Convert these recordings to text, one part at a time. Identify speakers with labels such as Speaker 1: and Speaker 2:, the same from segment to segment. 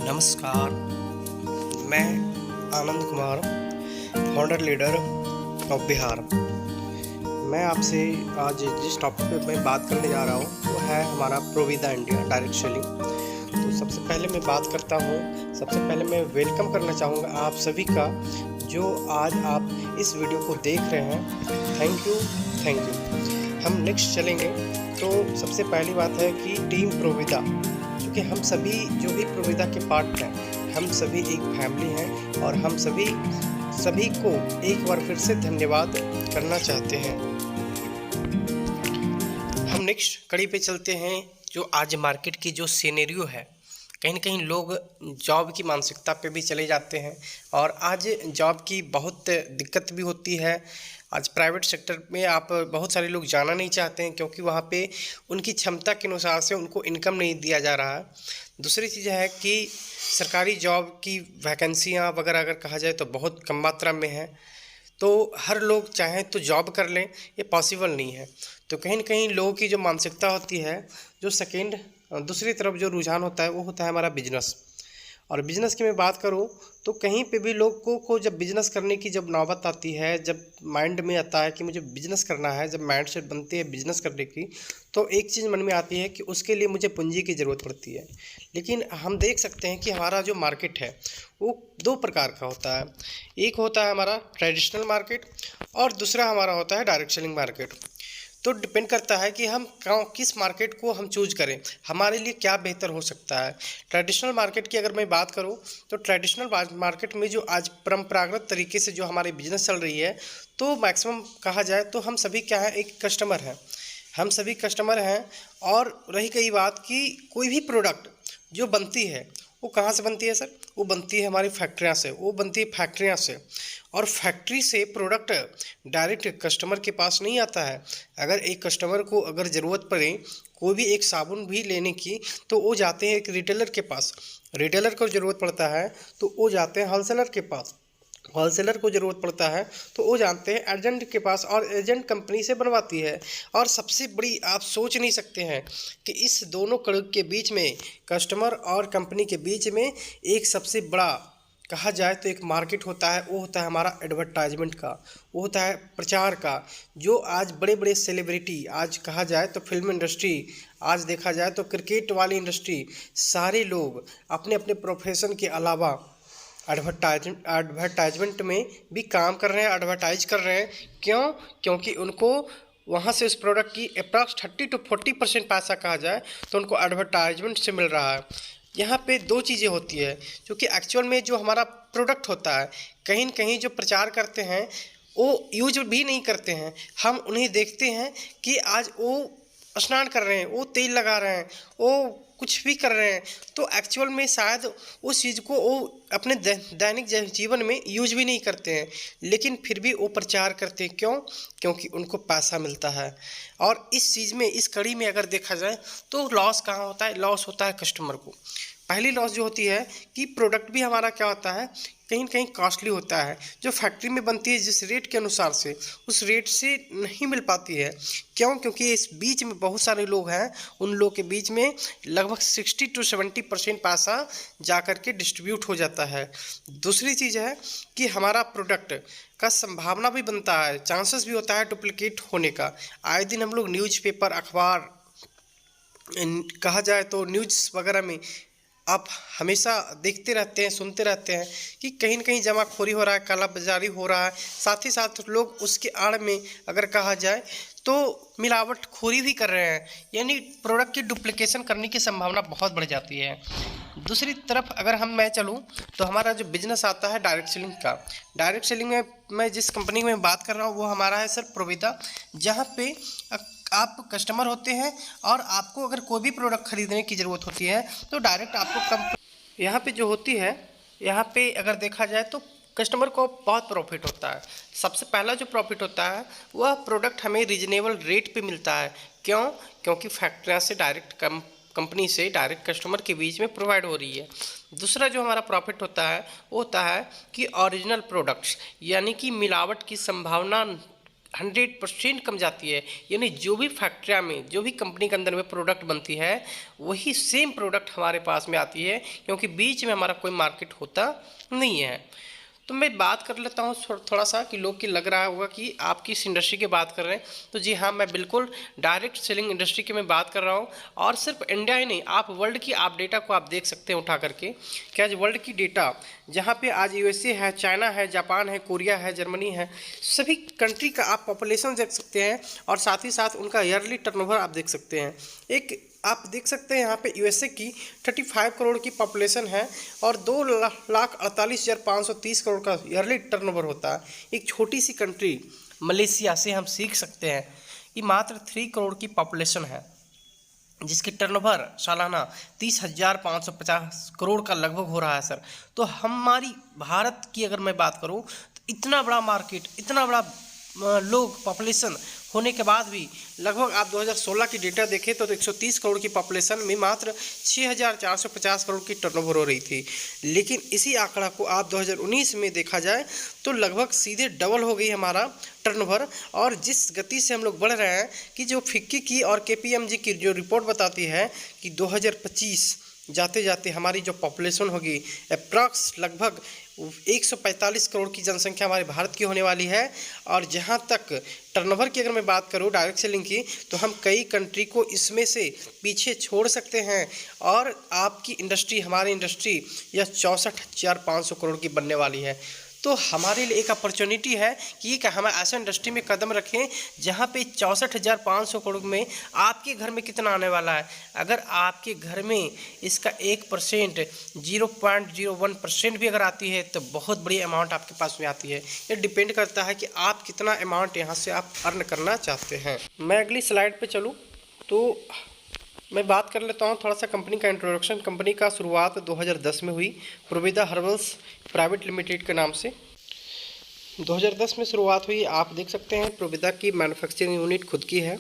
Speaker 1: नमस्कार, मैं Anand Kumar, founder leader of Bihar. मैं आपसे आज जिस टॉपिक पे मैं बात करने जा रहा हूँ वो है हमारा प्रोविदा इंडिया डायरेक्ट सेलिंग। तो सबसे पहले मैं बात करता हूँ, सबसे पहले मैं वेलकम करना चाहूँगा आप सभी का जो आज आप इस वीडियो को देख रहे हैं। Thank you. हम नेक्स्ट चलेंगे। तो सबसे पहली बात है कि टीम प्रोविदा, क्योंकि हम सभी जो भी प्रोविदा के पार्ट हैं, हम सभी एक फैमिली हैं और हम सभी को एक बार फिर से धन्यवाद करना चाहते हैं। हम नेक्स्ट कड़ी पे चलते हैं। जो आज मार्केट की जो सिनेरियो है, कहीं ना कहीं लोग जॉब की मानसिकता पे भी चले जाते हैं और आज जॉब की बहुत दिक्कत भी होती है। आज प्राइवेट सेक्टर में आप बहुत सारे लोग जाना नहीं चाहते हैं क्योंकि वहाँ पे उनकी क्षमता के अनुसार से उनको इनकम नहीं दिया जा रहा है। दूसरी चीज़ है कि सरकारी जॉब की वैकेंसियाँ वगैरह अगर कहा जाए तो बहुत कम मात्रा में है, तो हर लोग चाहें तो जॉब कर लें, ये पॉसिबल नहीं है। तो कहीं ना कहीं लोगों की जो मानसिकता होती है, जो दूसरी तरफ जो रुझान होता है वो होता है हमारा बिजनेस। और बिज़नेस की मैं बात करूं तो कहीं पे भी लोगों को जब बिज़नेस करने की जब नौबत आती है, जब माइंड में आता है कि मुझे बिज़नेस करना है, जब माइंड सेट बनती है बिज़नेस करने की, तो एक चीज़ मन में आती है कि उसके लिए मुझे पूंजी की ज़रूरत पड़ती है। लेकिन हम देख सकते हैं कि हमारा जो मार्केट है वो दो प्रकार का होता है। एक होता है हमारा ट्रेडिशनल मार्केट और दूसरा हमारा होता है डायरेक्ट सेलिंग मार्केट। तो डिपेंड करता है कि हम किस मार्केट को हम चूज करें, हमारे लिए क्या बेहतर हो सकता है। ट्रेडिशनल मार्केट की अगर मैं बात करूं तो ट्रेडिशनल मार्केट में जो आज परंपरागत तरीके से जो हमारी बिजनेस चल रही है, तो मैक्सिमम कहा जाए तो हम सभी क्या है, एक कस्टमर हैं, हम सभी कस्टमर हैं। और रही गई बात कि कोई भी प्रोडक्ट जो बनती है वो कहाँ से बनती है सर? वो बनती है हमारी फैक्ट्रियाँ से, वो बनती है फैक्ट्रियाँ से। और फैक्ट्री से प्रोडक्ट डायरेक्ट कस्टमर के पास नहीं आता है। अगर एक कस्टमर को अगर ज़रूरत पड़े कोई भी एक साबुन भी लेने की, तो वो जाते हैं एक रिटेलर के पास। रिटेलर को ज़रूरत पड़ता है तो वो जाते हैं होलसेलर के पास। होलसेलर को ज़रूरत पड़ता है तो वो जानते हैं एजेंट के पास, और एजेंट कंपनी से बनवाती है। और सबसे बड़ी आप सोच नहीं सकते हैं कि इस दोनों कड़क के बीच में, कस्टमर और कंपनी के बीच में, एक सबसे बड़ा कहा जाए तो एक मार्केट होता है। वो होता है हमारा एडवर्टाइजमेंट का, वो होता है प्रचार का। जो आज बड़े बड़े सेलिब्रिटी, आज कहा जाए तो फिल्म इंडस्ट्री, आज देखा जाए तो क्रिकेट वाली इंडस्ट्री, सारे लोग अपने अपने प्रोफेशन के अलावा एडवर्टाइजमेंट में भी काम कर रहे हैं, एडवर्टाइज कर रहे हैं। क्यों? क्योंकि उनको वहाँ से उस प्रोडक्ट की अप्रॉक्स 30 to 40% पैसा कहा जाए तो उनको एडवर्टाइजमेंट से मिल रहा है। यहाँ पे दो चीज़ें होती है, क्योंकि एक्चुअल में जो हमारा प्रोडक्ट होता है, कहीं न कहीं जो प्रचार करते हैं वो यूज भी नहीं करते हैं। हम उन्हें देखते हैं कि आज वो स्नान कर रहे हैं, वो तेल लगा रहे हैं, वो कुछ भी कर रहे हैं, तो एक्चुअल में शायद उस चीज़ को वो अपने दैनिक जीवन में यूज भी नहीं करते हैं, लेकिन फिर भी वो प्रचार करते हैं। क्यों? क्योंकि उनको पैसा मिलता है। और इस चीज़ में, इस कड़ी में अगर देखा जाए तो लॉस कहाँ होता है? लॉस होता है कस्टमर को। पहली लॉस जो होती है कि प्रोडक्ट भी हमारा क्या होता है, कहीं ना कहीं कॉस्टली होता है। जो फैक्ट्री में बनती है जिस रेट के अनुसार से, उस रेट से नहीं मिल पाती है। क्यों? क्योंकि इस बीच में बहुत सारे लोग हैं, उन लोग के बीच में लगभग 60 to 70% पैसा जा कर के डिस्ट्रीब्यूट हो जाता है। दूसरी चीज़ है कि हमारा प्रोडक्ट का संभावना भी बनता है, चांसेस भी होता है डुप्लीकेट होने का। आए दिन हम लोग न्यूज़पेपर, अखबार, कहा जाए तो न्यूज़ वगैरह में आप हमेशा देखते रहते हैं, सुनते रहते हैं कि कहीं न कहीं जमाखोरी हो रहा है, काला बाजारी हो रहा है। साथ ही साथ लोग उसके आड़ में अगर कहा जाए तो मिलावटखोरी भी कर रहे हैं, यानी प्रोडक्ट की डुप्लीकेशन करने की संभावना बहुत बढ़ जाती है। दूसरी तरफ अगर मैं चलूँ तो हमारा जो बिजनेस आता है डायरेक्ट सेलिंग का, डायरेक्ट सेलिंग में मैं जिस कंपनी में बात कर रहा हूँ वो हमारा है सर प्रोविदा, जहाँ पे आप कस्टमर होते हैं और आपको अगर कोई भी प्रोडक्ट खरीदने की ज़रूरत होती है तो डायरेक्ट आपको यहाँ पे जो होती है, यहाँ पे अगर देखा जाए तो कस्टमर को बहुत प्रॉफिट होता है। सबसे पहला जो प्रॉफिट होता है वह प्रोडक्ट हमें रीजनेबल रेट पे मिलता है। क्यों? क्योंकि फैक्ट्रियाँ से डायरेक्ट कंपनी से डायरेक्ट कस्टमर के बीच में प्रोवाइड हो रही है। दूसरा जो हमारा प्रॉफिट होता है वो होता है कि ओरिजिनल प्रोडक्ट्स, यानी कि मिलावट की संभावना 100% कम जाती है। यानी जो भी फैक्ट्रिया में, जो भी कंपनी के अंदर में प्रोडक्ट बनती है, वही सेम प्रोडक्ट हमारे पास में आती है, क्योंकि बीच में हमारा कोई मार्केट होता नहीं है। तो मैं बात कर लेता हूँ थोड़ा सा कि लोग की लग रहा होगा कि आप किस इंडस्ट्री की बात कर रहे हैं। तो जी हाँ, मैं बिल्कुल डायरेक्ट सेलिंग इंडस्ट्री की मैं बात कर रहा हूँ। और सिर्फ इंडिया ही नहीं, आप वर्ल्ड की आप डेटा को आप देख सकते हैं उठा करके कि आज वर्ल्ड की डेटा जहाँ पे आज यूएसए है, चाइना है, जापान है, कोरिया है, जर्मनी है, सभी कंट्री का आप पॉपुलेशन देख सकते हैं और साथ ही साथ उनका ईयरली टर्नओवर आप देख सकते हैं। एक आप देख सकते हैं यहाँ पे यूएसए की 35 करोड़ की पॉपुलेशन है और 2,48,530 करोड़ का ईयरली टर्नओवर होता है। एक छोटी सी कंट्री मलेशिया से हम सीख सकते हैं कि मात्र 3 करोड़ की पॉपुलेशन है, जिसकी टर्नओवर सालाना 30,550 करोड़ का लगभग हो रहा है सर। तो हमारी भारत की अगर मैं बात करूँ तो इतना बड़ा मार्केट, इतना बड़ा लोग पॉपुलेशन होने के बाद भी लगभग आप 2016 की डेटा देखें तो 130 करोड़ की पॉपुलेशन में मात्र 6,450 करोड़ की टर्नओवर हो रही थी। लेकिन इसी आंकड़ा को आप 2019 में देखा जाए तो लगभग सीधे डबल हो गई हमारा टर्नओवर। और जिस गति से हम लोग बढ़ रहे हैं कि जो फिक्की की और केपीएमजी की जो रिपोर्ट बताती है कि 2025 जाते जाते हमारी जो पॉपुलेशन होगी अप्रॉक्स लगभग 145 करोड़ की जनसंख्या हमारे भारत की होने वाली है। और जहां तक टर्नओवर की अगर मैं बात करूं डायरेक्ट सेलिंग की, तो हम कई कंट्री को इसमें से पीछे छोड़ सकते हैं और आपकी इंडस्ट्री, हमारी इंडस्ट्री यह 64,500 करोड़ की बनने वाली है। तो हमारे लिए एक अपॉर्चुनिटी है कि हम ऐसा इंडस्ट्री में कदम रखें जहां पे 64,500 करोड़ में आपके घर में कितना आने वाला है। अगर आपके घर में इसका 1%, 0.01% भी अगर आती है तो बहुत बड़ी अमाउंट आपके पास में आती है। ये डिपेंड करता है कि आप कितना अमाउंट यहाँ से आप अर्न करना चाहते हैं। मैं अगली स्लाइड पे चलूँ तो मैं बात कर लेता हूँ थोड़ा सा कंपनी का इंट्रोडक्शन। कंपनी का शुरुआत 2010 में हुई प्रोविदा हर्बल्स प्राइवेट लिमिटेड के नाम से। 2010 में शुरुआत हुई। आप देख सकते हैं प्रोविदा की मैन्युफैक्चरिंग यूनिट खुद की है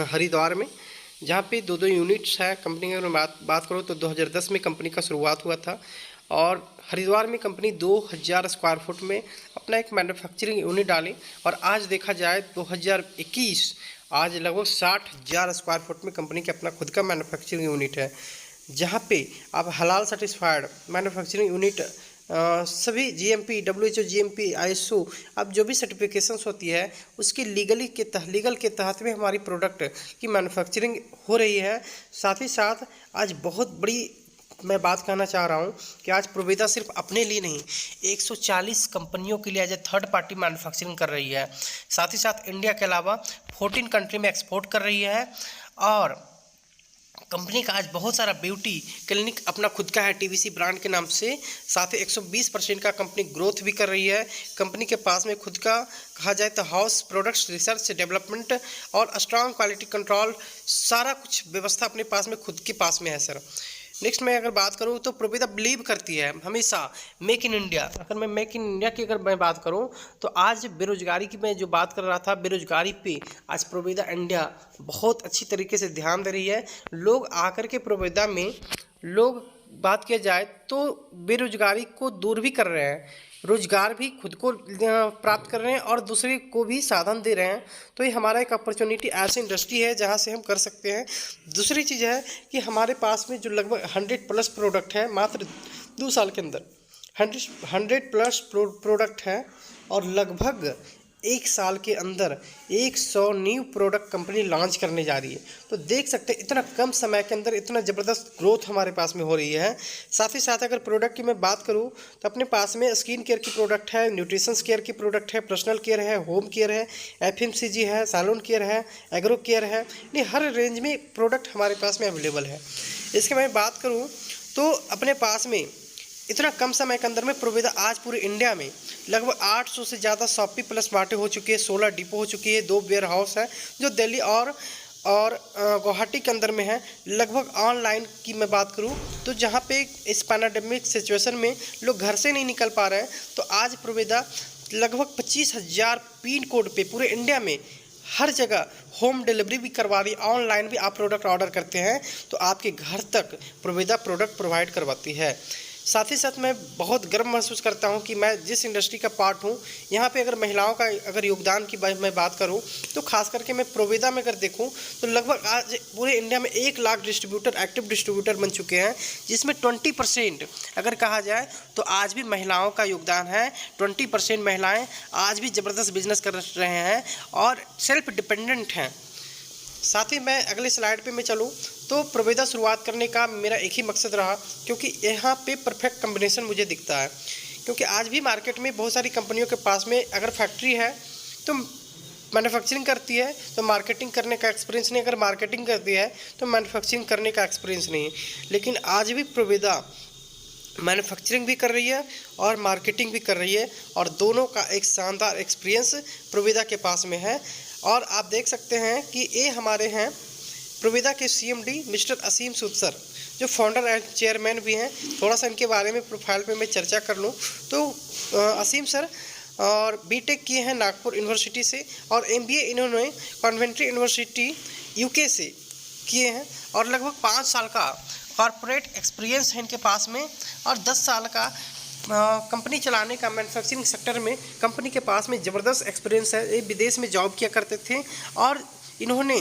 Speaker 1: हरिद्वार में, जहाँ पे 2 यूनिट्स हैं। कंपनी की अगर मैं बात करूँ तो 2010 में कंपनी का शुरुआत हुआ था और हरिद्वार में कंपनी 2000 स्क्वायर फुट में अपना एक मैन्युफैक्चरिंग यूनिट डाली। और आज देखा जाए 2021 आज लगभग 60,000 स्क्वायर फुट में कंपनी के अपना खुद का मैन्युफैक्चरिंग यूनिट है, जहाँ पे आप हलाल सर्टिफाइड मैन्युफैक्चरिंग यूनिट सभी जीएमपी, डब्ल्यूएचओ, जीएमपी, आईएसओ, अब जो भी सर्टिफिकेशंस होती है उसकी लीगल के तहत में हमारी प्रोडक्ट की मैन्युफैक्चरिंग हो रही है। साथ ही साथ आज बहुत बड़ी मैं बात कहना चाह रहा हूँ कि आज प्रोविदा सिर्फ अपने लिए नहीं, 140 कंपनियों के लिए as a third party manufacturing कर रही है। साथ ही साथ इंडिया के अलावा 14 कंट्री में एक्सपोर्ट कर रही है। और कंपनी का आज बहुत सारा ब्यूटी क्लिनिक अपना खुद का है टीवीसी ब्रांड के नाम से। साथ ही 120% का कंपनी ग्रोथ भी कर रही है। कंपनी के पास में खुद का कहा जाए तो हाउस प्रोडक्ट्स रिसर्च डेवलपमेंट और स्ट्रॉन्ग क्वालिटी कंट्रोल, सारा कुछ व्यवस्था अपने पास में खुद के पास में है सर। नेक्स्ट मैं अगर बात करूँ तो प्रोविदा बिलीव करती है हमेशा मेक इन इंडिया। अगर मैं मेक इन इंडिया की अगर मैं बात करूँ तो आज बेरोजगारी की मैं जो बात कर रहा था, बेरोजगारी पे आज प्रोविदा इंडिया बहुत अच्छी तरीके से ध्यान दे रही है। लोग आकर के प्रोविदा में लोग बात किया जाए तो बेरोजगारी को दूर भी कर रहे हैं, रोजगार भी खुद को प्राप्त कर रहे हैं और दूसरे को भी साधन दे रहे हैं। तो ये हमारा एक अपॉर्चुनिटी ऐसी इंडस्ट्री है जहां से हम कर सकते हैं। दूसरी चीज़ है कि हमारे पास में जो लगभग 100+ प्रोडक्ट है मात्र 2 साल के अंदर 100+ प्रोडक्ट है और लगभग 1 साल के अंदर 100 न्यू प्रोडक्ट कंपनी लॉन्च करने जा रही है। तो देख सकते हैं इतना कम समय के अंदर इतना ज़बरदस्त ग्रोथ हमारे पास में हो रही है। साथ ही साथ अगर प्रोडक्ट की मैं बात करूं तो अपने पास में स्किन केयर की प्रोडक्ट है, न्यूट्रिशंस केयर की प्रोडक्ट है, पर्सनल केयर है, होम केयर है, एफएमसीजी है, सैलून केयर है, एग्रो केयर है, नहीं हर रेंज में प्रोडक्ट हमारे पास में अवेलेबल है। इसकी मैं बात करूँ तो अपने पास में इतना कम समय के अंदर में प्रोविदा आज पूरे इंडिया में लगभग 800 से ज़्यादा शॉपी प्लस मार्टें हो चुकी है, 16 डिपो हो चुकी है, 2 वेयर हाउस है जो दिल्ली और गुवाहाटी के अंदर में है। लगभग ऑनलाइन की मैं बात करूं तो जहां पे इस पैंडेमिक सिचुएशन में लोग घर से नहीं निकल पा रहे हैं, तो आज प्रोविदा लगभग 25,000 पिन कोड पे पूरे इंडिया में हर जगह होम डिलीवरी भी करवा रही है। ऑनलाइन भी आप प्रोडक्ट ऑर्डर करते हैं तो आपके घर तक प्रोविदा प्रोडक्ट प्रोवाइड करवाती है। साथ ही साथ मैं बहुत गर्व महसूस करता हूं कि मैं जिस इंडस्ट्री का पार्ट हूं, यहां पे अगर महिलाओं का अगर योगदान की मैं बात करूं तो खास करके मैं प्रोवेदा में अगर देखूं तो लगभग आज पूरे इंडिया में 1 लाख डिस्ट्रीब्यूटर, एक्टिव डिस्ट्रीब्यूटर बन चुके हैं, जिसमें 20% अगर कहा जाए तो आज भी महिलाओं का योगदान है। 20% महिलाएँ आज भी ज़बरदस्त बिजनेस कर रहे हैं और सेल्फ डिपेंडेंट हैं। साथ ही मैं अगले स्लाइड पे मैं चलूँ तो प्रोवेदा शुरुआत करने का मेरा एक ही मकसद रहा, क्योंकि यहाँ पे परफेक्ट कम्बिनेशन मुझे दिखता है। क्योंकि आज भी मार्केट में बहुत सारी कंपनियों के पास में अगर फैक्ट्री है तो मैन्युफैक्चरिंग करती है, तो मार्केटिंग करने का एक्सपीरियंस नहीं, अगर मार्केटिंग करती है तो मैन्युफैक्चरिंग करने का एक्सपीरियंस नहीं है। लेकिन आज भी प्रोवेदा मैन्युफैक्चरिंग भी कर रही है और मार्केटिंग भी कर रही है, और दोनों का एक शानदार एक्सपीरियंस प्रोवेदा के पास में है। और आप देख सकते हैं कि ये हमारे हैं प्रोवेदा के CMD मिस्टर असीम सूद सर, जो फाउंडर एंड चेयरमैन भी हैं। थोड़ा सा इनके बारे में प्रोफाइल पे मैं चर्चा कर लूँ तो असीम सर और BTech किए हैं नागपुर यूनिवर्सिटी से, और MBA इन्होंने कॉन्वेंट्री यूनिवर्सिटी UK से किए हैं, और लगभग 5 साल का कॉरपोरेट एक्सपीरियंस है इनके पास में, और 10 साल का कंपनी चलाने का मैन्युफैक्चरिंग सेक्टर में कंपनी के पास में ज़बरदस्त एक्सपीरियंस है। ये विदेश में जॉब किया करते थे और इन्होंने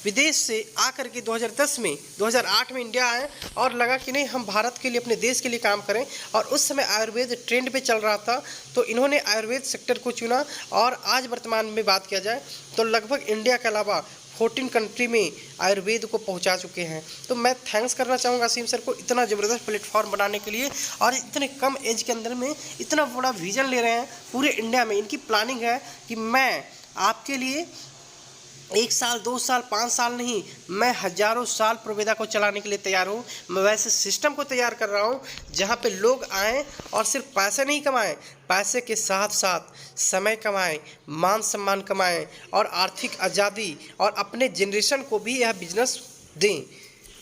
Speaker 1: विदेश से आकर के 2008 में इंडिया आए और लगा कि नहीं, हम भारत के लिए, अपने देश के लिए काम करें। और उस समय आयुर्वेद ट्रेंड पे चल रहा था, तो इन्होंने आयुर्वेद सेक्टर को चुना, और आज वर्तमान में बात किया जाए तो लगभग इंडिया के अलावा 14 कंट्री में आयुर्वेद को पहुंचा चुके हैं। तो मैं थैंक्स करना चाहूँगा असीम सर को इतना ज़बरदस्त प्लेटफॉर्म बनाने के लिए, और इतने कम एज के अंदर में इतना बड़ा विजन ले रहे हैं पूरे इंडिया में। इनकी प्लानिंग है कि मैं आपके लिए 1 साल, 2 साल, 5 साल नहीं, मैं हज़ारों साल प्रोवेदा को चलाने के लिए तैयार हूँ। मैं वैसे सिस्टम को तैयार कर रहा हूँ जहाँ पे लोग आएँ और सिर्फ पैसे नहीं कमाएं, पैसे के साथ साथ समय कमाएं, मान सम्मान कमाएं, और आर्थिक आज़ादी, और अपने जनरेशन को भी यह बिजनेस दें।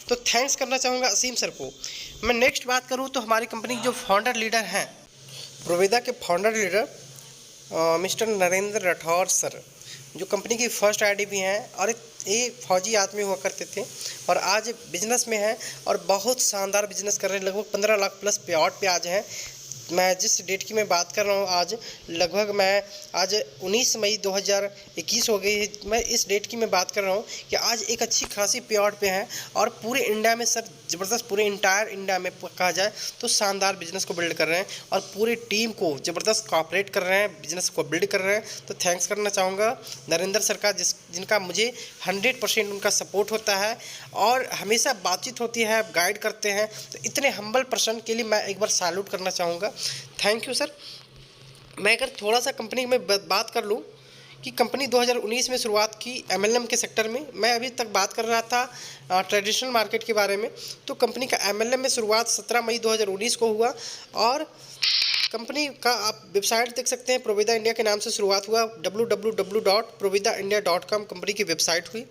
Speaker 1: तो थैंक्स करना चाहूँगा असीम सर को। मैं नेक्स्ट बात करूँ तो हमारी कंपनी के जो फाउंडर लीडर हैं, प्रोवेदा के founder leader mister Narendra Rathore sir, जो कंपनी की फर्स्ट आईडी भी हैं, और ये फौजी आदमी हुआ करते थे और आज बिजनेस में हैं और बहुत शानदार बिजनेस कर रहे हैं। लगभग 15 लाख प्लस पे आउट पे आज हैं। मैं जिस डेट की मैं बात कर रहा हूँ, आज लगभग मैं आज 19 मई 2021 हो गई है। मैं इस डेट की मैं बात कर रहा हूँ कि आज एक अच्छी खासी पे आउट पे हैं, और पूरे इंडिया में सर ज़बरदस्त, पूरे इंटायर इंडिया में कहा जाए तो शानदार बिजनेस को बिल्ड कर रहे हैं, और पूरी टीम को ज़बरदस्त कोऑपरेट कर रहे हैं, बिजनेस को बिल्ड कर रहे हैं। तो थैंक्स करना चाहूँगा नरेंद्र सर का, जिनका मुझे 100% उनका सपोर्ट होता है और हमेशा बातचीत होती है, गाइड करते हैं। तो इतने हम्बल पर्सन के लिए मैं एक बार सैल्यूट करना चाहूँगा। Thank you sir. मैं अगर थोड़ा सा कंपनी में बात कर लूँ कि कंपनी 2019 में शुरुआत की MLM के सेक्टर में। मैं अभी तक बात कर रहा था ट्रेडिशनल मार्केट के बारे में, तो कंपनी का MLM में शुरुआत 17 मई 2019 को हुआ, और कंपनी का आप वेबसाइट देख सकते हैं, प्रोवेदा इंडिया के नाम से शुरुआत हुआ। www.provedaindia.com कंपनी की वेबसाइट हुई।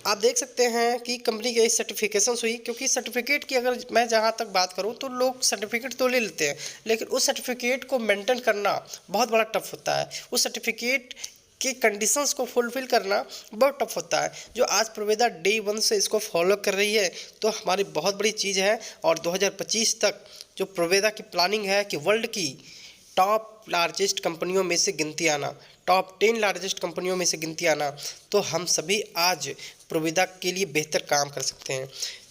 Speaker 1: आप देख सकते हैं कि कंपनी की सर्टिफिकेशंस हुई, क्योंकि सर्टिफिकेट की अगर मैं जहाँ तक बात करूँ तो लोग सर्टिफिकेट तो ले लेते हैं, लेकिन उस सर्टिफिकेट को मेंटेन करना बहुत बड़ा टफ होता है। उस सर्टिफिकेट के कंडीशंस को फुलफ़िल करना बहुत टफ होता है, जो आज प्रोवेदा डे 1 से इसको फॉलो कर रही है, तो हमारी बहुत बड़ी चीज़ है। और 2025 तक जो प्रोवेदा की प्लानिंग है कि वर्ल्ड की टॉप लार्जेस्ट कंपनियों में से गिनती आना, टॉप 10 लार्जेस्ट कंपनियों में से गिनती आना, तो हम सभी आज प्रोवेदा के लिए बेहतर काम कर सकते हैं।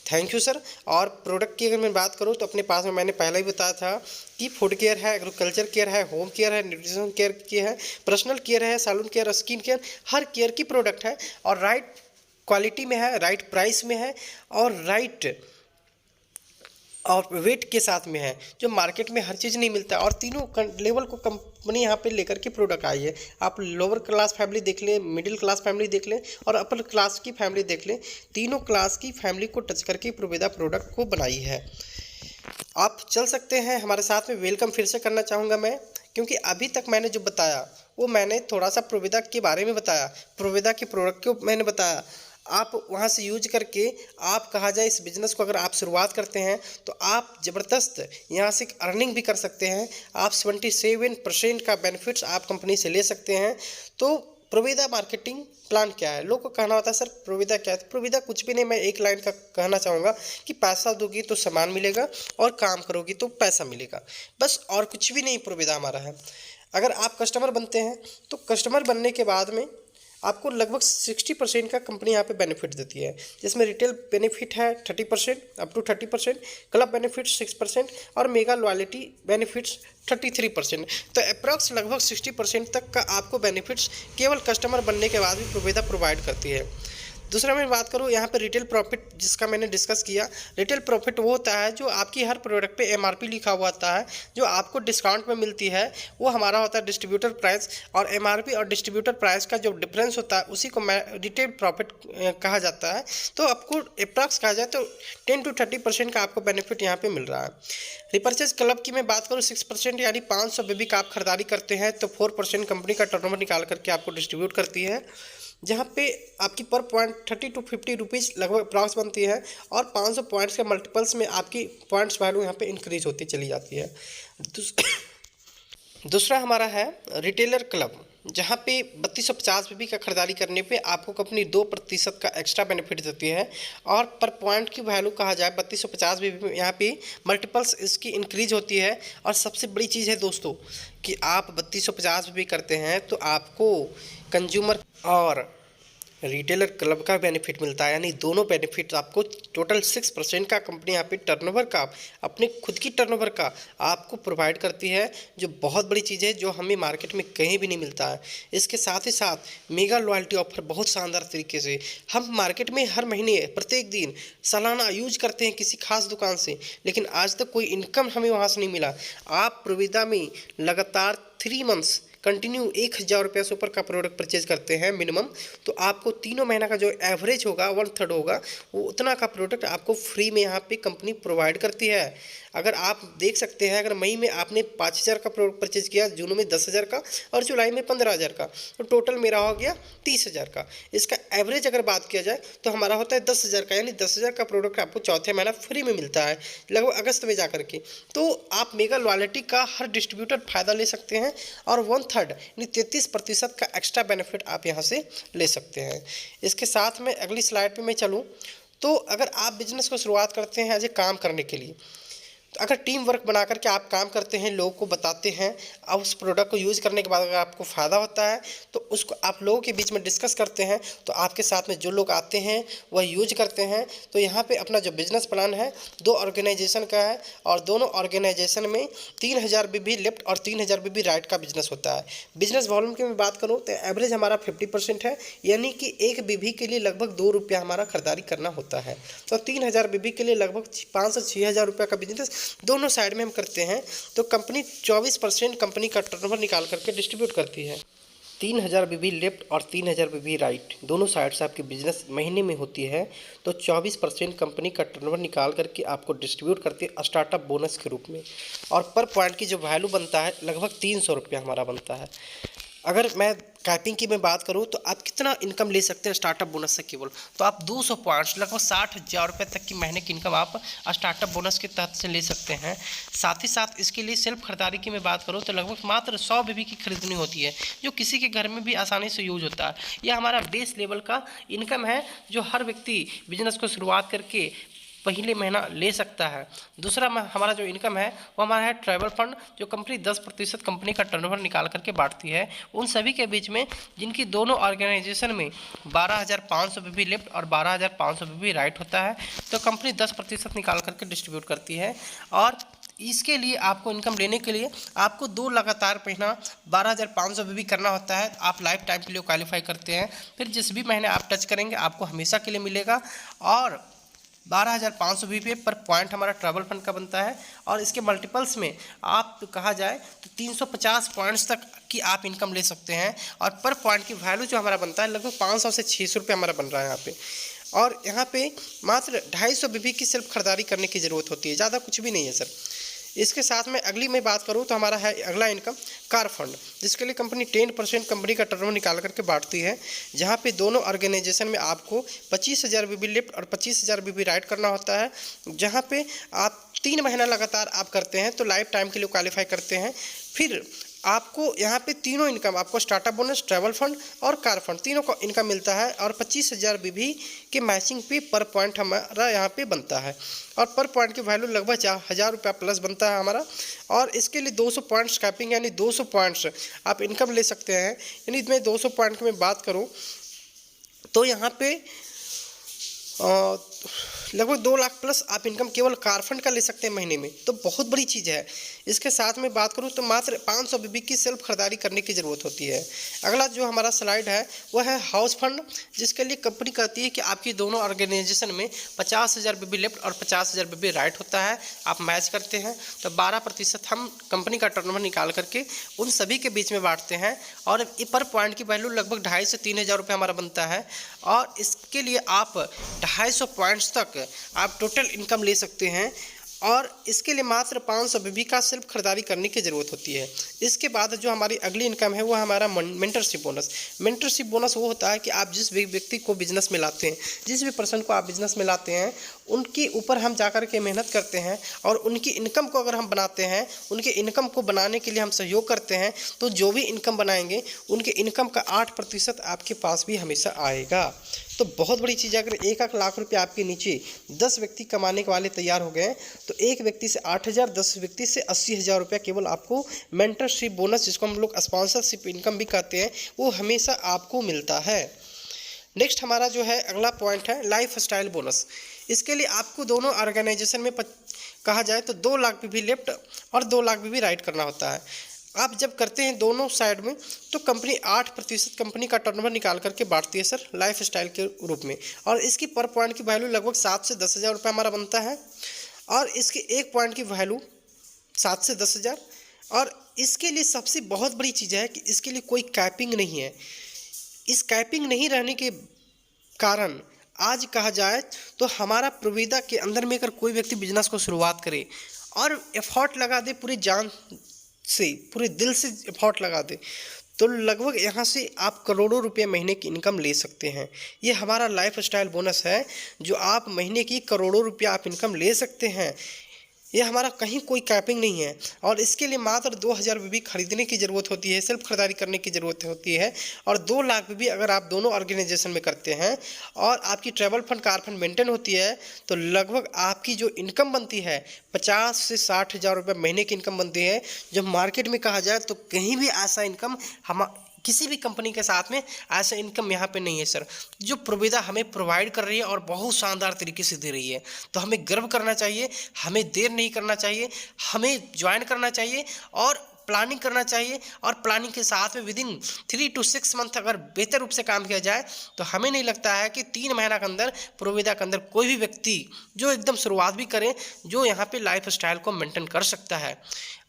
Speaker 1: Thank you sir. और प्रोडक्ट की अगर मैं बात करूं तो अपने पास में मैंने पहले ही बताया था कि फूड केयर है, एग्रीकल्चर केयर है, होम केयर है, न्यूट्रिशन केयर की है, पर्सनल केयर है, सैलून केयर, स्किन केयर, हर केयर की प्रोडक्ट है, और राइट क्वालिटी में है, राइट प्राइस में है, और राइट और वेट के साथ में है, जो मार्केट में हर चीज़ नहीं मिलता है। और तीनों लेवल को कंपनी यहाँ पे लेकर के प्रोडक्ट आई है। आप लोअर क्लास फैमिली देख लें, मिडिल क्लास फैमिली देख लें, और अपर क्लास की फैमिली देख लें, तीनों क्लास की फैमिली को टच करके प्रोवेदा प्रोडक्ट को बनाई है। आप चल सकते हैं हमारे साथ में। वेलकम फिर से करना चाहूँगा मैं, क्योंकि अभी तक मैंने जो बताया वो मैंने थोड़ा सा प्रोवेदा के बारे में बताया, प्रोवेदा के प्रोडक्ट को मैंने बताया। आप वहाँ से यूज करके, आप कहा जाए इस बिज़नेस को अगर आप शुरुआत करते हैं तो आप ज़बरदस्त यहाँ से अर्निंग भी कर सकते हैं। आप 77% का बेनिफिट्स आप कंपनी से ले सकते हैं। तो प्रोविदा मार्केटिंग प्लान क्या है। लोग को कहना होता है सर प्रोविदा क्या है। तो प्रोविदा कुछ भी नहीं, मैं एक लाइन का कहना चाहूँगा कि पैसा दोगी तो सामान मिलेगा और काम करोगी तो पैसा मिलेगा, बस और कुछ भी नहीं प्रोविदा हमारा है। अगर आप कस्टमर बनते हैं तो कस्टमर बनने के बाद में आपको लगभग 60% का कंपनी यहाँ पे बेनिफिट देती है, जिसमें रिटेल बेनिफिट है 30%, अप टू 30%, क्लब बेनिफिट 6% और मेगा लॉयल्टी बेनिफिट्स 33%। तो अप्रॉक्स लगभग 60% तक का आपको बेनिफिट्स केवल कस्टमर बनने के बाद भी प्रोविदा प्रोवाइड करती है। दूसरा मैं बात करूँ यहाँ पे रिटेल प्रॉफिट, जिसका मैंने डिस्कस किया। रिटेल प्रॉफिट वो होता है जो आपकी हर प्रोडक्ट पे एमआरपी लिखा हुआ होता है, जो आपको डिस्काउंट में मिलती है वो हमारा होता है डिस्ट्रीब्यूटर प्राइस, और एमआरपी और डिस्ट्रीब्यूटर प्राइस का जो डिफरेंस होता है उसी को रिटेल प्रॉफिट कहा जाता है। तो आपको अप्रॉक्स कहा जाए तो 10 to 30% का आपको बेनिफिट यहाँ पे मिल रहा है। रिपर्चेज क्लब की मैं बात करूँ 6%, यानी 500 बेबी का आप खरीदारी करते हैं तो 4% कंपनी का टर्नओवर निकाल करके आपको डिस्ट्रीब्यूट करती है, जहाँ पे आपकी पर पॉइंट 30 to 50 रुपीज़ लगभग अप्रॉक्स बनती है, और 500 पॉइंट्स के मल्टीपल्स में आपकी पॉइंट्स वैल्यू यहाँ पे इंक्रीज होती चली जाती है। दूसरा हमारा है रिटेलर क्लब, जहाँ पे 3250 बीबी का खरीदारी करने पे आपको कंपनी 2% का एक्स्ट्रा बेनिफिट देती है, और पर पॉइंट की वैल्यू कहा जाए 3250 बीबी में यहाँ पे मल्टीपल्स इसकी इंक्रीज होती है। और सबसे बड़ी चीज़ है दोस्तों कि आप 3250 बीबी करते हैं तो आपको कंज्यूमर और रिटेलर क्लब का बेनिफिट मिलता है, यानी दोनों बेनिफिट आपको टोटल 6% का कंपनी यहाँ पे टर्नओवर का, अपने खुद की टर्नओवर का आपको प्रोवाइड करती है, जो बहुत बड़ी चीज़ है जो हमें मार्केट में कहीं भी नहीं मिलता है। इसके साथ ही साथ मेगा लॉयल्टी ऑफर बहुत शानदार तरीके से हम मार्केट में हर महीने प्रत्येक दिन सालाना यूज करते हैं किसी खास दुकान से, लेकिन आज तक कोई इनकम हमें वहाँ से नहीं मिला। आप प्रोविदा में लगातार 3 मंथ्स कंटिन्यू 1000 रुपये से ऊपर का प्रोडक्ट परचेज करते हैं मिनिमम, तो आपको तीनों महीना का जो एवरेज होगा 1/3 होगा, वो उतना का प्रोडक्ट आपको फ्री में यहाँ पे कंपनी प्रोवाइड करती है। अगर आप देख सकते हैं, अगर मई में आपने 5000 का प्रोडक्ट परचेज किया, जून में 10,000 का और जुलाई में 15,000 का, तो टोटल मेरा हो गया 30,000 का। इसका एवरेज अगर बात किया जाए तो हमारा होता है 10,000 का, यानी 10,000 का प्रोडक्ट आपको चौथे महीना फ्री में मिलता है लगभग अगस्त में जा करके। तो आप मेगा लॉयल्टी का हर डिस्ट्रीब्यूटर फ़ायदा ले सकते हैं, और 1/3 यानी 33% का एक्स्ट्रा बेनिफिट आप यहाँ से ले सकते हैं। इसके साथ में अगली स्लाइड पे मैं चलूँ तो अगर आप बिजनेस को शुरुआत करते हैं एज ए काम करने के लिए, तो अगर टीम वर्क बना करके आप काम करते हैं, लोगों को बताते हैं, अब उस प्रोडक्ट को यूज़ करने के बाद अगर आपको फ़ायदा होता है तो उसको आप लोगों के बीच में डिस्कस करते हैं, तो आपके साथ में जो लोग आते हैं वह यूज करते हैं। तो यहाँ पे अपना जो बिज़नेस प्लान है 2 ऑर्गेनाइजेशन का है, और दोनों ऑर्गेनाइजेशन में 3000 बीबी लेफ्ट और 3000 बीबी राइट का बिजनेस होता है। बिजनेस वॉल्यूम की मैं बात करूँ तो एवरेज हमारा 50% है, यानी कि एक बीबी के लिए लगभग 2 रुपया हमारा खरीदारी करना होता है। तो 3000 बीबी के लिए लगभग 5 से 6,000 रुपये का बिजनेस दोनों साइड में हम करते हैं। तो कंपनी 24% कंपनी का टर्नओवर निकाल करके डिस्ट्रीब्यूट करती है। 3000 बीबी लेफ्ट और 3000 बीबी राइट दोनों साइड से आपकी बिजनेस महीने में होती है, तो 24% कंपनी का टर्नओवर निकाल करके आपको डिस्ट्रीब्यूट करती है स्टार्टअप बोनस के रूप में। और पर पॉइंट की जो वैल्यू बनता है लगभग 300 रुपया हमारा बनता है। अगर मैं कैपिंग की मैं बात करूं तो आप कितना इनकम ले सकते हैं स्टार्टअप बोनस से केवल, तो आप 200 पॉइंट्स लगभग 60,000 रुपये तक की महीने की इनकम आप स्टार्टअप बोनस के तहत से ले सकते हैं। साथ ही साथ इसके लिए सेल्फ खरीदारी की मैं बात करूं तो लगभग मात्र 100 बीबी की खरीदनी होती है, जो किसी के घर में भी आसानी से यूज होता है। यह हमारा बेस लेवल का इनकम है जो हर व्यक्ति बिजनेस को शुरुआत करके पहले महीना ले सकता है। दूसरा हमारा जो इनकम है वो हमारा है ट्रैवल फंड, जो कंपनी 10% कंपनी का टर्नओवर निकाल करके बांटती है उन सभी के बीच में जिनकी दोनों ऑर्गेनाइजेशन में 12,500 बीबी लेफ्ट और 12,500 बीबी राइट होता है। तो कंपनी 10% निकाल करके डिस्ट्रीब्यूट करती है, और इसके लिए आपको इनकम लेने के लिए आपको 2 लगातार महीना 12,500 बीबी करना होता है। आप लाइफ टाइम के लिए क्वालिफाई करते हैं, फिर जिस भी महीने आप टच करेंगे आपको हमेशा के लिए मिलेगा। और 12,500 बीबी पर पॉइंट हमारा ट्रैवल फंड का बनता है, और इसके मल्टीपल्स में आप कहा जाए तो 350 पॉइंट्स तक की आप इनकम ले सकते हैं। और पर पॉइंट की वैल्यू जो हमारा बनता है लगभग 500 से 600 रुपये हमारा बन रहा है यहाँ पे। और यहाँ पे मात्र 250 बीबी की सिर्फ खरीदारी करने की ज़रूरत होती है, ज़्यादा कुछ भी नहीं है सर। इसके साथ में अगली मैं बात करूं तो हमारा है अगला इनकम कार फंड, जिसके लिए कंपनी 10% कंपनी का टर्नओवर निकाल करके बांटती है, जहां पे दोनों ऑर्गेनाइजेशन में आपको 25,000 बीबी लेफ्ट और 25,000 बीबी राइट करना होता है, जहां पे आप 3 महीना लगातार आप करते हैं तो लाइफ टाइम के लिए क्वालिफाई करते हैं। फिर आपको यहाँ पे तीनों इनकम, आपको स्टार्टअप बोनस, ट्रैवल फंड और कार फंड, तीनों का इनकम मिलता है और 25,000 बीबी के मैचिंग पे पर पॉइंट हमारा यहाँ पे बनता है और पर पॉइंट की वैल्यू लगभग 4,000 रुपया प्लस बनता है हमारा। और इसके लिए 200 पॉइंट्स कैपिंग यानी 200 पॉइंट्स आप इनकम ले सकते हैं। यानी मैं 200 पॉइंट की मैं बात करूँ तो यहाँ पे लगभग 2 लाख प्लस आप इनकम केवल कार फंड का ले सकते हैं महीने में, तो बहुत बड़ी चीज़ है। इसके साथ में बात करूं तो मात्र 500 बीबी की सेल्फ खरीदारी करने की ज़रूरत होती है। अगला जो हमारा स्लाइड है वह है हाउस फंड, जिसके लिए कंपनी कहती है कि आपकी दोनों ऑर्गेनाइजेशन में 50,000 बीबी लेफ्ट और 50,000 बीबी राइट होता है। आप मैच करते हैं तो 12% हम कंपनी का टर्नओवर निकाल करके उन सभी के बीच में बांटते हैं और पर पॉइंट की वैल्यू लगभग 2,500 से 3,000 रुपये हमारा बनता है। और इसके लिए आप 250 पॉइंट्स तक आप टोटल इनकम ले सकते हैं और इसके लिए मात्र 500 बीबी का सिर्फ खरीदारी करने की ज़रूरत होती है। इसके बाद जो हमारी अगली इनकम है वो हमारा मेंटरशिप बोनस। मेंटरशिप बोनस वो होता है कि आप जिस भी व्यक्ति को बिजनेस में लाते हैं, जिस भी पर्सन को आप बिजनेस में लाते हैं, उनके ऊपर हम जाकर के मेहनत करते हैं और उनकी इनकम को अगर हम बनाते हैं, उनके इनकम को बनाने के लिए हम सहयोग करते हैं, तो जो भी इनकम बनाएंगे उनके इनकम का 8% आपके पास भी हमेशा आएगा। तो बहुत बड़ी चीज़ है। अगर 1 लाख रुपये आपके नीचे 10 व्यक्ति कमाने के वाले तैयार हो गए तो एक व्यक्ति से 8,000, 10 व्यक्ति से 80,000 रुपया केवल आपको मेंटरशिप बोनस, जिसको हम लोग स्पॉन्सरशिप इनकम भी कहते हैं, वो हमेशा आपको मिलता है। नेक्स्ट हमारा जो है अगला पॉइंट है लाइफ स्टाइल बोनस। इसके लिए आपको दोनों ऑर्गेनाइजेशन में कहा जाए तो 2 लाख भी लेफ्ट और 2 लाख भी राइट करना होता है। आप जब करते हैं दोनों साइड में तो कंपनी 8% कंपनी का टर्नओवर निकाल करके बांटती है सर लाइफ स्टाइल के रूप में, और इसकी पर पॉइंट की वैल्यू लगभग 7 से 10,000 रुपये हमारा बनता है और इसके एक पॉइंट की वैल्यू 7 से 10,000। और इसके लिए सबसे बहुत बड़ी चीज़ है कि इसके लिए कोई कैपिंग नहीं है। इस कैपिंग नहीं रहने के कारण आज कहा जाए तो हमारा प्रोविदा के अंदर में अगर कोई व्यक्ति बिजनेस को शुरुआत करे और एफर्ट लगा दे, पूरी जान से, पूरे दिल से एफर्ट लगा दे, तो लगभग यहाँ से आप करोड़ों रुपए महीने की इनकम ले सकते हैं। ये हमारा लाइफ स्टाइल बोनस है जो आप महीने की करोड़ों रुपया आप इनकम ले सकते हैं। ये हमारा कहीं कोई कैपिंग नहीं है और इसके लिए मात्र 2,000 बीबी खरीदने की ज़रूरत होती है, सेल्फ खरीदारी करने की ज़रूरत होती है। और 2 लाख बीबी अगर आप दोनों ऑर्गेनाइजेशन में करते हैं और आपकी travel fund, car fund maintain होती है तो लगभग आपकी जो इनकम बनती है 50 से 60,000 रुपये महीने की इनकम बनती है, जो मार्केट में कहा जाए तो कहीं भी ऐसा इनकम हम किसी भी कंपनी के साथ में ऐसा इनकम यहाँ पे नहीं है सर, जो प्रोविदा हमें प्रोवाइड कर रही है और बहुत शानदार तरीके से दे रही है। तो हमें गर्व करना चाहिए, हमें देर नहीं करना चाहिए, हमें ज्वाइन करना चाहिए और प्लानिंग करना चाहिए। और प्लानिंग के साथ में विदिन 3 to 6 मंथ अगर बेहतर रूप से काम किया जाए तो हमें नहीं लगता है कि 3 महीना के अंदर प्रोविदा के अंदर कोई भी व्यक्ति जो एकदम शुरुआत भी करे जो यहाँ पे लाइफ स्टाइल को मेंटेन कर सकता है।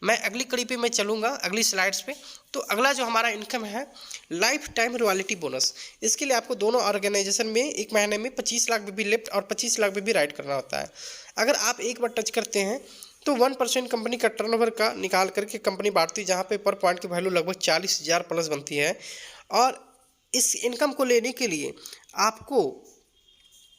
Speaker 1: मैं अगली कड़ी पे मैं चलूँगा, अगली स्लाइड्स पे। तो अगला जो हमारा इनकम है लाइफ टाइम रॉयल्टी बोनस। इसके लिए आपको दोनों ऑर्गेनाइजेशन में एक महीने में 25 लाख बीबी लेफ्ट और 25 लाख बीबी राइट करना होता है। अगर आप एक बार टच करते हैं तो 1% कंपनी का टर्नओवर का निकाल करके कंपनी बांटती है, जहाँ पे पर पॉइंट की वैल्यू लगभग 40,000 प्लस बनती है। और इस इनकम को लेने के लिए आपको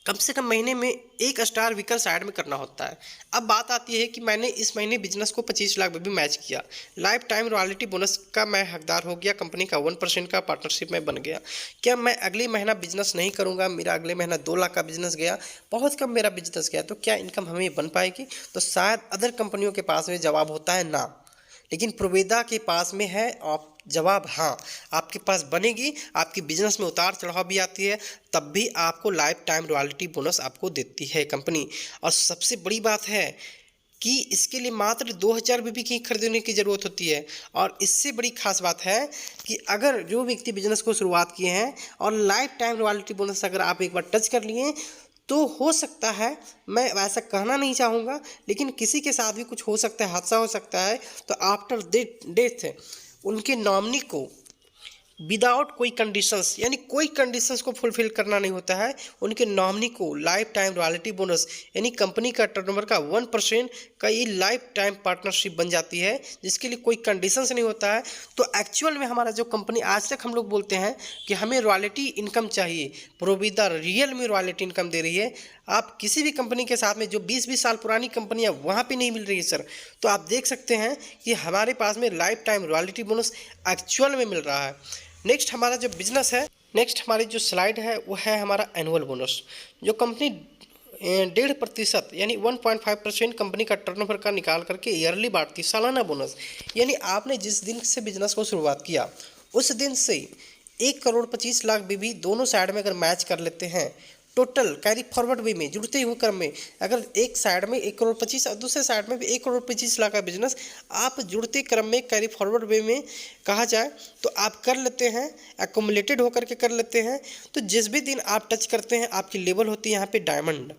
Speaker 1: कम से कम महीने में 1 स्टार विकर साइड में करना होता है। अब बात आती है कि मैंने इस महीने बिजनेस को 25 लाख भी मैच किया, लाइफ टाइम रॉयल्टी बोनस का मैं हकदार हो गया, कंपनी का 1% का पार्टनरशिप में बन गया। क्या मैं अगले महीना बिजनेस नहीं करूंगा? मेरा अगले महीना 2 लाख का बिजनेस गया, बहुत कम मेरा बिजनेस गया, तो क्या इनकम हमें बन पाएगी? तो शायद अदर कंपनियों के पास में जवाब होता है ना, लेकिन प्रोविदा के पास में है आप जवाब हाँ, आपके पास बनेगी। आपकी बिजनेस में उतार चढ़ाव भी आती है, तब भी आपको लाइफ टाइम रॉयल्टी बोनस आपको देती है कंपनी। और सबसे बड़ी बात है कि इसके लिए मात्र 2,000 बीबी की खरीदने की ज़रूरत होती है। और इससे बड़ी खास बात है कि अगर जो व्यक्ति बिजनेस को शुरुआत किए हैं और लाइफ टाइम रॉयल्टी बोनस अगर आप एक बार टच कर लिए तो हो सकता है, मैं वैसा कहना नहीं चाहूँगा, लेकिन किसी के साथ भी कुछ हो सकता है, हादसा हो सकता है, तो आफ्टर डेथ उनके नॉमिनी को विदाउट कोई कंडीशंस, यानी कोई कंडीशंस को फुलफिल करना नहीं होता है, उनके नॉमिनी को लाइफ टाइम रॉयल्टी बोनस यानी कंपनी का टर्नओवर का 1% का ये लाइफ टाइम पार्टनरशिप बन जाती है, जिसके लिए कोई कंडीशंस नहीं होता है। तो एक्चुअल में हमारा जो कंपनी आज तक हम लोग बोलते हैं कि हमें रॉयल्टी इनकम चाहिए, प्रोविदा रियल में रॉयल्टी इनकम दे रही है। आप किसी भी कंपनी के साथ में जो 20-20 साल पुरानी कंपनी है वहाँ पे नहीं मिल रही है सर। तो आप देख सकते हैं कि हमारे पास में life time royalty bonus actual में मिल रहा है। नेक्स्ट हमारा जो बिजनेस है, नेक्स्ट हमारी जो स्लाइड है वो है हमारा एनुअल बोनस। जो कंपनी 1.5% यानी 1.5% कंपनी का टर्नओवर का निकाल करके ईयरली बांटती सालाना बोनस। यानी आपने जिस दिन से बिजनेस को शुरुआत किया उस दिन से 1,25,00,000 भी दोनों साइड में अगर मैच कर लेते हैं, टोटल कैरी फॉरवर्ड वे में जुड़ते हुए क्रम में अगर एक साइड में 1,25,00,000 और दूसरे साइड में भी 1,25,00,000 का बिजनेस आप जुड़ते क्रम में कैरी फॉरवर्ड वे में कहा जाए तो आप कर लेते हैं, एक्युमुलेटेड होकर के कर लेते हैं। तो जिस भी दिन आप टच करते हैं आपकी लेवल होती है यहाँ पे डायमंड,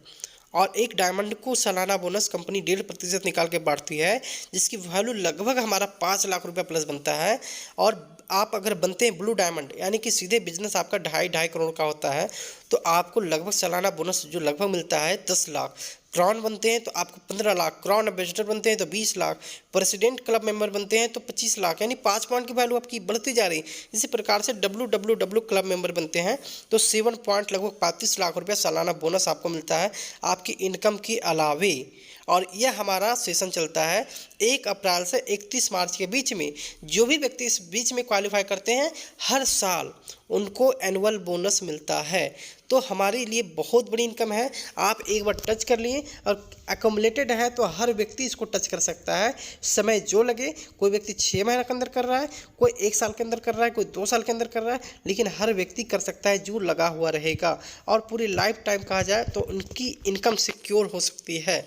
Speaker 1: और एक डायमंड को सालाना बोनस कंपनी 1.5% निकाल के बांटती है, जिसकी वैल्यू लगभग हमारा 5 लाख रुपया प्लस बनता है। और आप अगर बनते हैं ब्लू डायमंड यानी कि सीधे बिजनेस आपका 2.5 करोड़ का होता है तो आपको लगभग सालाना बोनस जो लगभग मिलता है 10 लाख। क्राउन बनते हैं तो आपको 15 लाख, क्राउन एम्बेसडर बनते हैं तो 20 लाख, प्रेसिडेंट क्लब मेंबर बनते हैं तो 25 लाख, यानी 5 पॉइंट की वैल्यू आपकी बढ़ती जा रही है। इसी प्रकार से WWW क्लब मेंबर बनते हैं तो 7 पॉइंट लगभग 35 लाख रुपया सालाना बोनस आपको मिलता है आपकी इनकम के अलावे। और यह हमारा सेशन चलता है 1 अप्रैल से 31 मार्च के बीच में। जो भी व्यक्ति इस बीच में क्वालिफाई करते हैं हर साल उनको एनुअल बोनस मिलता है। तो हमारे लिए बहुत बड़ी इनकम है। आप एक बार टच कर लिए और एक्युमुलेटेड है तो हर व्यक्ति इसको टच कर सकता है, समय जो लगे। कोई व्यक्ति 6 महीने के अंदर कर रहा है, कोई 1 साल के अंदर कर रहा है, कोई 2 साल के अंदर कर रहा है, लेकिन हर व्यक्ति कर सकता है जो लगा हुआ रहेगा। और पूरी लाइफ टाइम कहा जाए तो उनकी इनकम सिक्योर हो सकती है।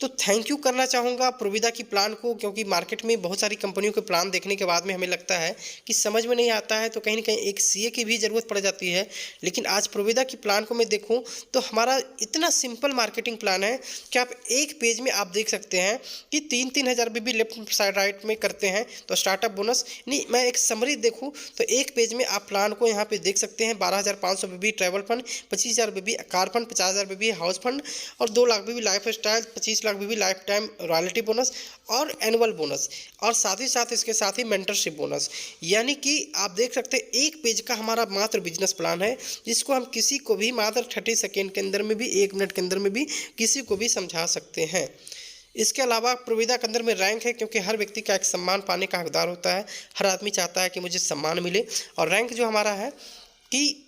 Speaker 1: तो थैंक यू करना चाहूँगा प्रोविदा की प्लान को, क्योंकि मार्केट में बहुत सारी कंपनियों के प्लान देखने के बाद में हमें लगता है कि समझ में नहीं आता है तो कहीं ना कहीं एक सीए की भी ज़रूरत पड़ जाती है। लेकिन आज प्रोविदा की प्लान को मैं देखूं तो हमारा इतना सिंपल मार्केटिंग प्लान है कि आप एक पेज में आप देख सकते हैं कि 3-3 हज़ार भी लेफ्ट साइड राइट में करते हैं तो स्टार्टअप बोनस नहीं, मैं एक समरी देखूँ तो एक पेज में आप प्लान को यहाँ पर देख सकते हैं। 12,500 भी ट्रैवल फंड, 25,000 भी कार फंड, 50,000 भी हाउस फंड और 2 लाख भी लाइफ स्टाइल, 25 लाख भी लाइफ टाइम रॉयल्टी बोनस और एनुअल बोनस, और साथ ही साथ इसके साथ ही मेंटरशिप बोनस। यानी कि आप देख सकते हैं एक पेज का हमारा मात्र बिजनेस प्लान है जिसको हम किसी को भी मात्र 30 सेकेंड के अंदर में भी, 1 मिनट के अंदर में भी किसी को भी समझा सकते हैं। इसके अलावा प्रोविदा के अंदर में रैंक है, क्योंकि हर व्यक्ति का एक सम्मान पाने का हकदार होता है। हर आदमी चाहता है कि मुझे सम्मान मिले, और रैंक जो हमारा है कि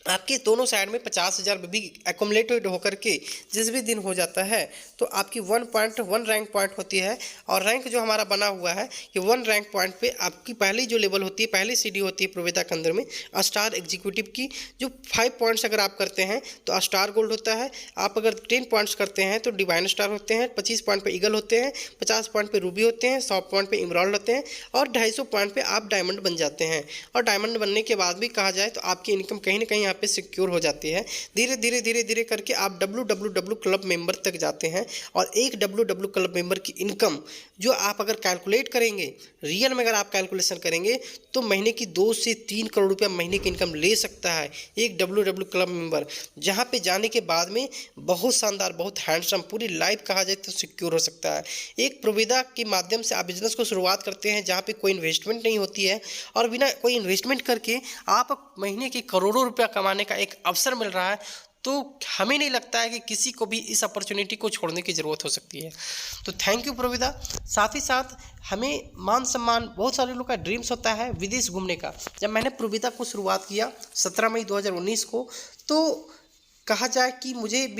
Speaker 1: आपके दोनों साइड में 50,000 भी एक्युमुलेटेड होकर के जिस भी दिन हो जाता है तो आपकी 1.1 रैंक पॉइंट होती है। और रैंक जो हमारा बना हुआ है कि 1 रैंक पॉइंट पे आपकी पहली जो लेवल होती है, पहली सीढ़ी होती है प्रोविदा के अंदर में स्टार एग्जीक्यूटिव की, जो 5 पॉइंट्स अगर आप करते हैं तो स्टार गोल्ड होता है। आप अगर 10 पॉइंट्स करते हैं तो डिवाइन स्टार होते हैं, 25 पॉइंट पे ईगल होते हैं, 50 पॉइंट पे रूबी होते हैं, 100 पॉइंट पे इमराल्ड होते हैं और 250 पॉइंट पे आप डायमंड बन जाते हैं। और डायमंड बनने के बाद भी कहा जाए तो आपकी इनकम कहीं ना कहीं यहाँ पे सिक्योर हो जाती है। धीरे धीरे धीरे धीरे करके आप WWW क्लब मेंबर तक जाते हैं, और एक WWW क्लब मेंबर की इनकम जो आप अगर कैलकुलेट करेंगे, रियल में अगर आप कैलकुलेशन करेंगे तो महीने की 2 से 3 करोड़ रुपया महीने की इनकम ले सकता है एक WWW क्लब मेंबर, जहाँ पे जाने के बाद में बहुत शानदार, बहुत हैंडसम, पूरी लाइफ कहा जाए तो सिक्योर हो सकता है। एक प्रोविदा के माध्यम से आप बिजनेस को शुरुआत करते हैं जहाँ पे कोई इन्वेस्टमेंट नहीं होती है, और बिना कोई इन्वेस्टमेंट करके आप महीने के करोड़ों रुपया कमाने का एक अवसर मिल रहा है। तो हमें नहीं लगता है कि किसी को भी इस अपॉर्चुनिटी को छोड़ने की ज़रूरत हो सकती है। तो थैंक यू प्रोविदा। साथ ही साथ हमें मान सम्मान, बहुत सारे लोगों का ड्रीम्स होता है विदेश घूमने का। जब मैंने प्रोविदा को शुरुआत किया 17 मई 2019 को, तो कहा जाए कि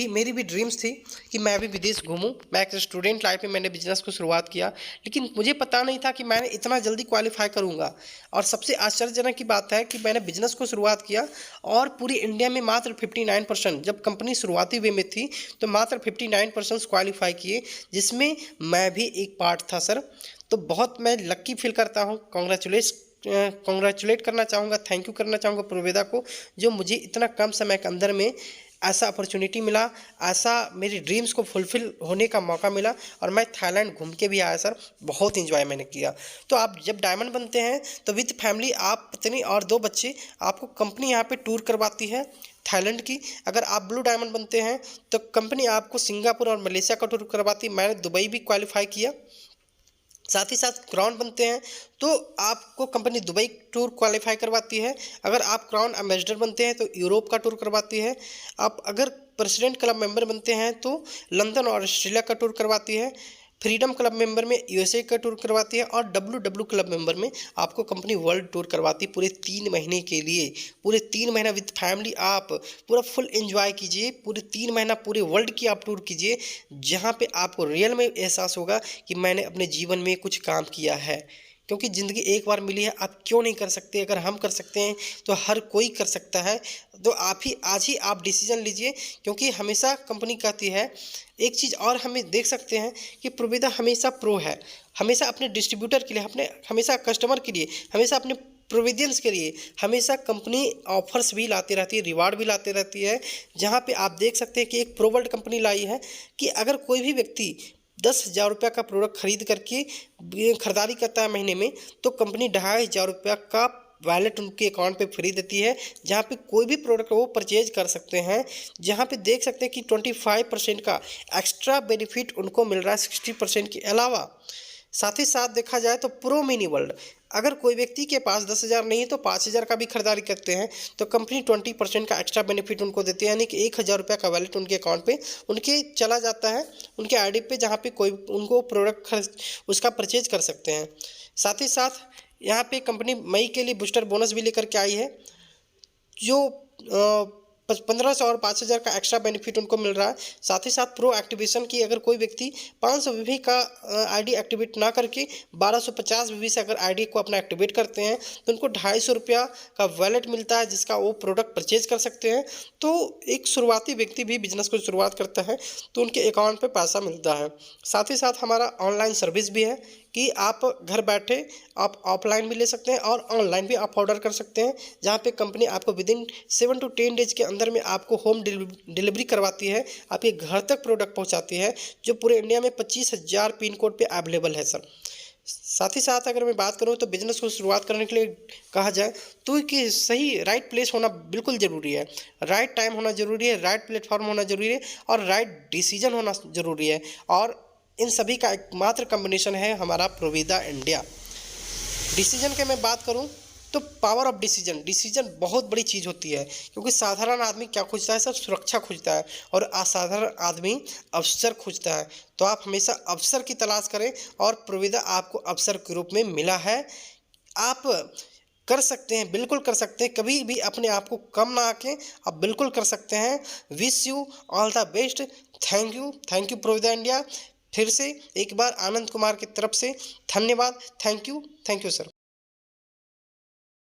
Speaker 1: मेरी भी ड्रीम्स थी कि मैं भी विदेश घूमूं। मैं एक स्टूडेंट लाइफ में मैंने बिजनेस को शुरुआत किया, लेकिन मुझे पता नहीं था कि मैंने इतना जल्दी क्वालिफाई करूंगा। और सबसे आश्चर्यजनक की बात है कि मैंने बिजनेस को शुरुआत किया और पूरी इंडिया में मात्र 59%, जब कंपनी शुरुआती वे में थी तो मात्र 59% क्वालिफाई किए, जिसमें मैं भी एक पार्ट था सर। तो बहुत मैं लक्की फील करता हूँ। कॉन्ग्रेचुलेट करना चाहूँगा, थैंक यू करना चाहूँगा प्रोविदा को, जो मुझे इतना कम समय के अंदर में ऐसा अपॉर्चुनिटी मिला, ऐसा मेरी ड्रीम्स को फुलफ़िल होने का मौका मिला। और मैं थाईलैंड घूम के भी आया सर, बहुत एंजॉय मैंने किया। तो आप जब डायमंड बनते हैं तो विद फैमिली, आप पत्नी और 2 बच्चे, आपको कंपनी यहाँ पे टूर करवाती है थाईलैंड की। अगर आप ब्लू डायमंड बनते हैं तो कंपनी आपको सिंगापुर और मलेशिया का टूर करवाती है। मैंने दुबई भी क्वालिफाई किया। साथ ही साथ क्राउन बनते हैं तो आपको कंपनी दुबई टूर क्वालिफाई करवाती है। अगर आप क्राउन एम्बेसडर बनते हैं तो यूरोप का टूर करवाती है। आप अगर प्रेसिडेंट क्लब मेंबर बनते हैं तो लंदन और ऑस्ट्रेलिया का टूर करवाती है। फ्रीडम क्लब मेंबर में यूएसए का टूर करवाती है और डब्ल्यू क्लब मेंबर में आपको कंपनी वर्ल्ड टूर करवाती है पूरे 3 महीने के लिए। पूरे 3 महीना विद फैमिली आप पूरा फुल एंजॉय कीजिए। पूरे 3 महीना पूरे वर्ल्ड की आप टूर कीजिए, जहाँ पे आपको रियल में एहसास होगा कि मैंने अपने जीवन में कुछ काम किया है। क्योंकि ज़िंदगी एक बार मिली है, आप क्यों नहीं कर सकते? अगर हम कर सकते हैं तो हर कोई कर सकता है। तो आप ही आज ही आप डिसीजन लीजिए, क्योंकि हमेशा कंपनी कहती है एक चीज़ और हमें देख सकते हैं कि प्रोविदा हमेशा प्रो है, हमेशा अपने डिस्ट्रीब्यूटर के लिए, अपने हमेशा कस्टमर के लिए, हमेशा अपने प्रोविजंस के लिए हमेशा कंपनी ऑफर्स भी लाती रहती है, रिवार्ड भी लाती रहती है। जहाँ पे आप देख सकते हैं कि एक प्रोवर्ल्ड कंपनी लाई है कि अगर कोई भी व्यक्ति 10,000 रुपये का प्रोडक्ट खरीद करके खरीदारी करता है महीने में, तो कंपनी 2,500 रुपये का वैलेट उनके अकाउंट पे फ्री देती है, जहाँ पे कोई भी प्रोडक्ट वो परचेज कर सकते हैं। जहाँ पे देख सकते हैं कि 25% का एक्स्ट्रा बेनिफिट उनको मिल रहा है 60% के अलावा। साथ ही साथ देखा जाए तो प्रो मिनी वर्ल्ड, अगर कोई व्यक्ति के पास 10,000 नहीं है तो 5,000 का भी खरीदारी करते हैं तो कंपनी 20% का एक्स्ट्रा बेनिफिट उनको देती है, यानी कि 1,000 रुपये का वैलेट उनके अकाउंट पे उनके चला जाता है, उनके आईडी पे, जहाँ पे कोई उनको प्रोडक्ट उसका परचेज कर सकते हैं। साथ ही साथ यहाँ पे कंपनी मई के लिए बूस्टर बोनस भी लेकर के आई है, जो 1,500 और 5,000 का एक्स्ट्रा बेनिफिट उनको मिल रहा है। साथ ही साथ प्रो एक्टिवेशन की अगर कोई व्यक्ति 500 वीवी का आईडी एक्टिवेट ना करके 1250 वीवी से अगर आईडी को अपना एक्टिवेट करते हैं तो उनको 250 रुपया का वैलेट मिलता है, जिसका वो प्रोडक्ट परचेज कर सकते हैं। तो एक शुरुआती व्यक्ति भी बिजनेस को शुरुआत करता है तो उनके अकाउंट पे पैसा मिलता है। साथ ही साथ हमारा ऑनलाइन सर्विस भी है कि आप घर बैठे आप ऑफलाइन भी ले सकते हैं और ऑनलाइन भी आप ऑर्डर कर सकते हैं, जहाँ पे कंपनी आपको विदिन 7 to 10 डेज के अंदर में आपको होम डिलीवरी करवाती है, आपके घर तक प्रोडक्ट पहुँचाती है, जो पूरे इंडिया में 25,000 पिन कोड पे अवेलेबल है सर। साथ ही साथ अगर मैं बात करूँ तो बिजनेस को शुरुआत करने के लिए कहा जाए तो कि सही राइट प्लेस होना बिल्कुल ज़रूरी है, राइट टाइम होना ज़रूरी है, राइट प्लेटफॉर्म होना ज़रूरी है और राइट डिसीजन होना ज़रूरी है। और इन सभी का एकमात्र कॉम्बिनेशन है हमारा प्रोविदा इंडिया। डिसीजन की मैं बात करूं तो पावर ऑफ डिसीजन बहुत बड़ी चीज़ होती है, क्योंकि साधारण आदमी क्या खोजता है सर? सुरक्षा खोजता है, और असाधारण आदमी अवसर खोजता है। तो आप हमेशा अवसर की तलाश करें और प्रोविदा आपको अवसर के रूप में मिला है। आप कर सकते हैं, बिल्कुल कर सकते हैं, कभी भी अपने आप को कम ना आंकें, आप बिल्कुल कर सकते हैं। Wish you all the best. Thank you Provida India. फिर से एक बार आनंद कुमार की तरफ से धन्यवाद। Thank you sir.